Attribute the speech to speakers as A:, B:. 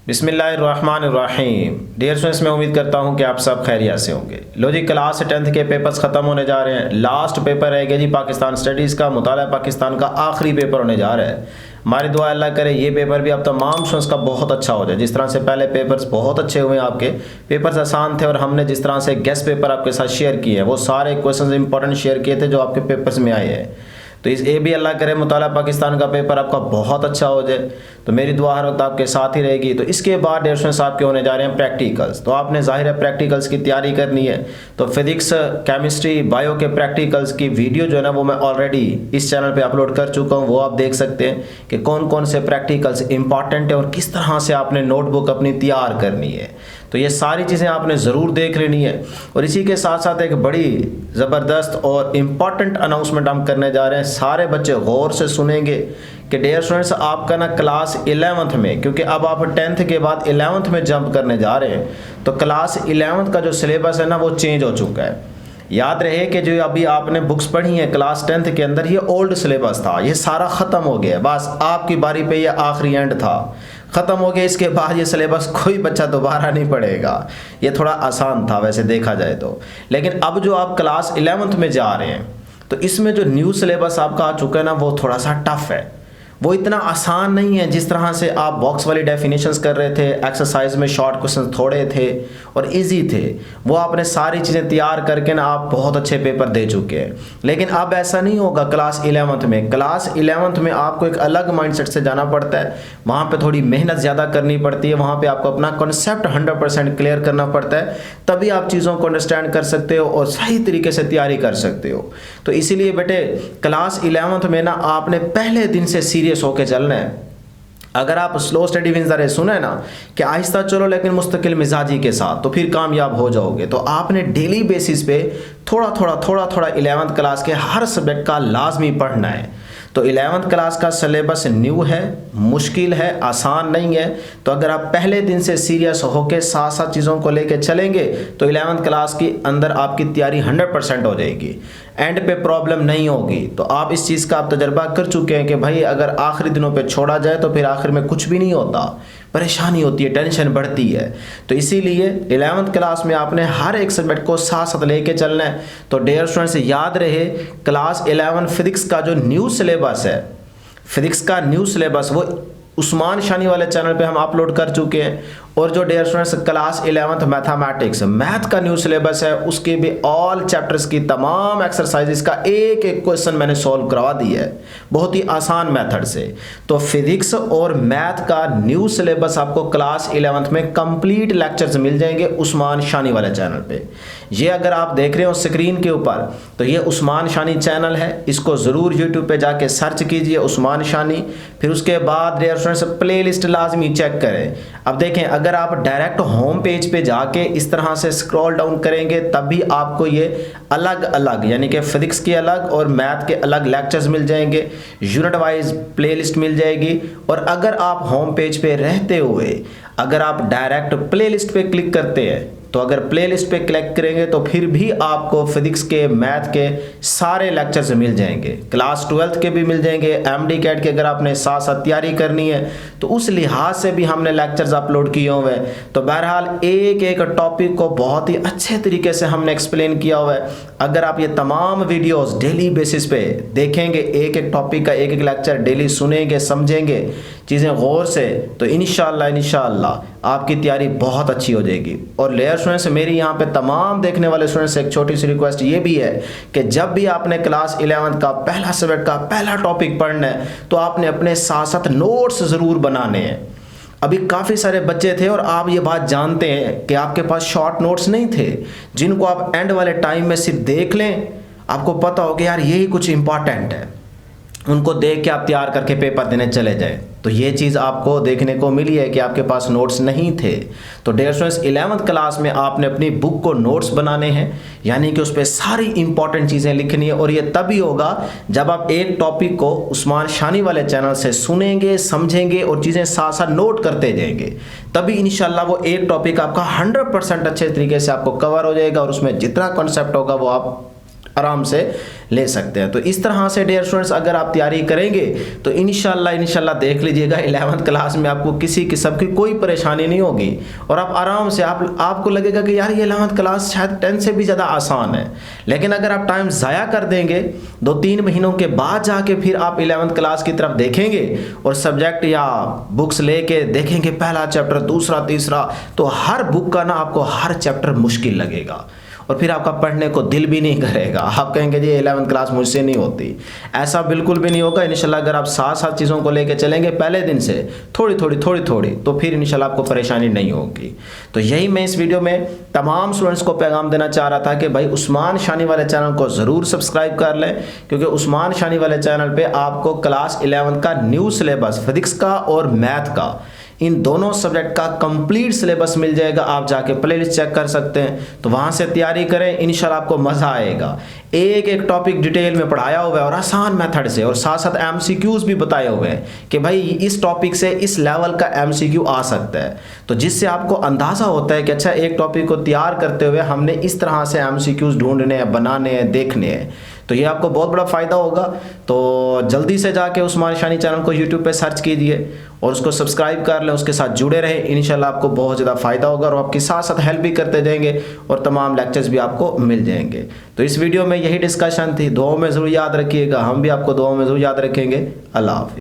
A: बिस्मिल्लाहिर्रहमानिर्रहीम। Dear students, मैं उम्मीद करता हूं कि आप सब खैरियत से होंगे। लो जी, क्लास 10th के पेपर्स ख़त्म होने जा रहे हैं। लास्ट पेपर रहेगा जी पाकिस्तान स्टडीज़ का, मुताला पाकिस्तान का आखिरी पेपर होने जा रहा है। हमारी दुआ अल्लाह करे ये पेपर भी अब तमाम स्टूडेंट्स का बहुत अच्छा हो जाए। जिस तरह से पहले पेपर्स बहुत अच्छे हुए, आपके पेपर्स आसान थे और हमने जिस तरह से गेस्ट पेपर आपके साथ शेयर किए हैं वो सारे क्वेश्चन इंपॉर्टेंट शेयर किए थे जो आपके पेपर्स में आए हैं। तो इस ये भी अल्लाह करे मुताला पाकिस्तान का पेपर आपका बहुत अच्छा हो जाए। तो मेरी दुआ हर वक्त आपके साथ ही रहेगी। तो इसके बाद डियर स्टूडेंट्स आपके होने जा रहे हैं प्रैक्टिकल्स। तो आपने जाहिर है प्रैक्टिकल्स की तैयारी करनी है। तो फिजिक्स, केमिस्ट्री, बायो के प्रैक्टिकल्स की वीडियो जो है ना वो मैं ऑलरेडी इस चैनल पे अपलोड कर चुका हूँ। वो आप देख सकते हैं कि कौन कौन से प्रैक्टिकल्स इंपॉर्टेंट है और किस तरह से आपने नोटबुक अपनी तैयार करनी है। तो ये सारी चीज़ें आपने ज़रूर देख लेनी है। और इसी के साथ साथ एक बड़ी ज़बरदस्त और इम्पॉर्टेंट अनाउंसमेंट हम करने जा रहे हैं। सारे बच्चे गौर से सुनेंगे कि डियर स्टूडेंट्स आपका ना क्लास 11th में, क्योंकि अब आप 10th के बाद 11th में जंप करने जा रहे हैं, तो क्लास 11th का जो सिलेबस है ना वो चेंज हो चुका है। याद रहे कि जो अभी आपने बुक्स पढ़ी हैं क्लास 10th के अंदर, ये ओल्ड सिलेबस था, ये सारा ख़त्म हो गया। बस आपकी बारी पे ये आखिरी एंड था, ख़त्म हो गया। इसके बाद ये सिलेबस कोई बच्चा दोबारा नहीं पढ़ेगा। ये थोड़ा आसान था वैसे देखा जाए तो, लेकिन अब जो आप क्लास 11th में जा रहे हैं तो इसमें जो न्यू सिलेबस आपका आ चुका है ना वो थोड़ा सा टफ है। वो इतना आसान नहीं है जिस तरह से आप बॉक्स वाली डेफिनेशंस कर रहे थे, एक्सरसाइज में शॉर्ट क्वेश्चन थोड़े थे और इजी थे। वो आपने सारी चीज़ें तैयार करके ना आप बहुत अच्छे पेपर दे चुके हैं। लेकिन अब ऐसा नहीं होगा क्लास 11th में। क्लास 11th में आपको एक अलग माइंडसेट से जाना पड़ता है। वहाँ पे थोड़ी मेहनत ज़्यादा करनी पड़ती है। वहाँ पे आपको अपना कॉन्सेप्ट 100% क्लियर करना पड़ता है, तभी आप चीज़ों को अंडरस्टैंड कर सकते हो और सही तरीके से तैयारी कर सकते हो। तो इसीलिए बेटे क्लास 11th में ना आपने पहले दिन से सीरियस होके चलना है। अगर आप slow study wins the race सुने ना कि आहिस्ता चलो लेकिन मुस्तकिल मिजाजी के साथ, तो फिर कामयाब हो जाओगे। तो आपने डेली बेसिस पे थोड़ा थोड़ा 11th क्लास के हर सब्जेक्ट का लाजमी पढ़ना है। तो 11th क्लास का सिलेबस न्यू है, मुश्किल है, आसान नहीं है। तो अगर आप पहले दिन से सीरियस होकर साथ साथ चीज़ों को लेकर चलेंगे तो 11th क्लास के अंदर आपकी तैयारी 100% हो जाएगी, एंड पे प्रॉब्लम नहीं होगी। तो आप इस चीज़ का आप तजर्बा कर चुके हैं कि भाई अगर आखिरी दिनों पे छोड़ा जाए तो फिर आखिर में कुछ भी नहीं होता, परेशानी होती है, टेंशन बढ़ती है। तो इसीलिए 11th क्लास में आपने हर एक सब्जेक्ट को साथ साथ लेके चलना है। तो डियर स्टूडेंट्स याद रहे क्लास 11 फिजिक्स का जो न्यू सिलेबस है, फिजिक्स का न्यू सिलेबस वो उस्मान शानी वाले चैनल पे हम अपलोड कर चुके हैं। और जो dear students class 11th mathematics math का न्यू सिलेबस है उसके भी ऑल चैप्टर्स की तमाम एक्सरसाइजेस का एक एक क्वेश्चन मैंने सॉल्व करवा दिया है बहुत ही आसान मेथड से। तो फिजिक्स और मैथ का न्यू सिलेबस आपको क्लास 11th में कंप्लीट लेक्चर्स मिल जाएंगे उस्मान शानी वाले चैनल पे। ये अगर आप देख रहे हो स्क्रीन के ऊपर तो ये उस्मान शानी चैनल है, इसको ज़रूर यूट्यूब पे जाके सर्च कीजिए उस्मान शानी। फिर उसके बाद डियर स्टूडेंट्स प्ले लिस्ट लाजमी चेक करें। अब देखें अगर आप डायरेक्ट होम पेज पे जाके इस तरह से स्क्रॉल डाउन करेंगे तभी आपको ये अलग अलग यानी कि फिजिक्स के अलग और मैथ के अलग लेक्चर्स मिल जाएंगे, यूनिट वाइज प्लेलिस्ट मिल जाएगी। और अगर आप होम पेज पे रहते हुए अगर आप डायरेक्ट प्लेलिस्ट पे क्लिक करते हैं तो अगर प्लेलिस्ट पे क्लिक करेंगे तो फिर भी आपको फिजिक्स के मैथ के सारे लेक्चर्स मिल जाएंगे, क्लास 12th के भी मिल जाएंगे, एमडी कैट के अगर आपने साथ साथ तैयारी करनी है तो उस लिहाज से भी हमने लेक्चर्स अपलोड किए हुए हैं। तो बहरहाल एक एक टॉपिक को बहुत ही अच्छे तरीके से हमने एक्सप्लेन किया हुआ है। अगर आप ये तमाम वीडियोस डेली बेसिस पे देखेंगे, एक एक टॉपिक का एक एक लेक्चर डेली सुनेंगे, समझेंगे चीज़ें गौर से, तो इंशाअल्लाह आपकी तैयारी बहुत अच्छी हो जाएगी। और लेयर स्टूडेंट्स मेरी यहाँ पे तमाम देखने वाले स्टूडेंट्स से एक छोटी सी रिक्वेस्ट ये भी है कि जब भी आपने क्लास 11th का पहला सब्जेक्ट का पहला टॉपिक पढ़ना है तो आपने अपने साथ साथ नोट्स ज़रूर बनाने हैं। अभी काफ़ी सारे बच्चे थे और आप ये बात जानते हैं कि आपके पास शॉर्ट नोट्स नहीं थे जिनको आप एंड वाले टाइम में सिर्फ देख लें, आपको पता हो कि यार यही कुछ इंपॉर्टेंट है, उनको देख के आप तैयार करके पेपर देने चले जाएं। तो ये चीज़ आपको देखने को मिली है कि आपके पास नोट्स नहीं थे। तो डियर स्टूडेंट्स 11th क्लास में आपने अपनी बुक को नोट्स बनाने हैं, यानी कि उस पर सारी इंपॉर्टेंट चीज़ें लिखनी है। और ये तभी होगा जब आप एक टॉपिक को उस्मान शानी वाले चैनल से सुनेंगे, समझेंगे और चीज़ें साथ साथ नोट करते जाएंगे, तभी इंशाल्लाह वो एक टॉपिक आपका 100% अच्छे तरीके से आपको कवर हो जाएगा और उसमें जितना कॉन्सेप्ट होगा वो आप आराम से ले सकते हैं। तो इस तरह से डियर स्टूडेंट्स अगर आप तैयारी करेंगे तो इंशाल्लाह देख लीजिएगा 11th क्लास में आपको किसी किस्म की कोई परेशानी नहीं होगी और आप आराम से आपको लगेगा कि यार ये 11th क्लास शायद 10 से भी ज़्यादा आसान है। लेकिन अगर आप टाइम ज़ाया कर देंगे 2-3 महीनों के बाद जाके फिर आप 11th क्लास की तरफ देखेंगे और सब्जेक्ट या बुक्स लेके देखेंगे पहला चैप्टर, दूसरा, तीसरा, तो हर बुक का ना आपको हर चैप्टर मुश्किल लगेगा और फिर आपका पढ़ने को दिल भी नहीं करेगा। आप कहेंगे जी 11th क्लास मुझसे नहीं होती। ऐसा बिल्कुल भी नहीं होगा। इंशाल्लाह अगर आप साथ साथ चीज़ों को लेके चलेंगे पहले दिन से थोड़ी थोड़ी तो फिर इंशाल्लाह आपको परेशानी नहीं होगी। तो यही मैं इस वीडियो में तमाम स्टूडेंट्स को पैगाम देना चाह रहा था कि भाई उस्मान शानी वाले चैनल को ज़रूर सब्सक्राइब कर लें, क्योंकि उस्मान शानी वाले चैनल पर आपको क्लास 11th का न्यू सिलेबस फिजिक्स का और मैथ का, इन दोनों सब्जेक्ट का कंप्लीट सिलेबस मिल जाएगा। आप जाके प्लेलिस्ट चेक कर सकते हैं, तो वहां से तैयारी करें, इंशाल्लाह आपको मज़ा आएगा। एक एक टॉपिक डिटेल में पढ़ाया हुआ है और आसान मेथड से, और साथ साथ MCQs भी बताए हुए हैं कि भाई इस टॉपिक से इस लेवल का MCQ आ सकता है, तो जिससे आपको अंदाज़ा होता है कि अच्छा एक टॉपिक को तैयार करते हुए हमने इस तरह से MCQs ढूंढने हैं, बनाने हैं, देखने हैं। तो ये आपको बहुत बड़ा फ़ायदा होगा। तो जल्दी से जाके उस्मान शानी चैनल को यूट्यूब पे सर्च कीजिए और उसको सब्सक्राइब कर लें, उसके साथ जुड़े रहें। इंशाल्लाह आपको बहुत ज़्यादा फ़ायदा होगा और आपके साथ साथ हेल्प भी करते जाएंगे और तमाम लेक्चर्स भी आपको मिल जाएंगे। तो इस वीडियो में यही डिस्कशन थी। दुआओं में ज़रूर याद रखिएगा, हम भी आपको दुआओं में ज़रूर याद रखेंगे। अल्लाह हाफ़िज़।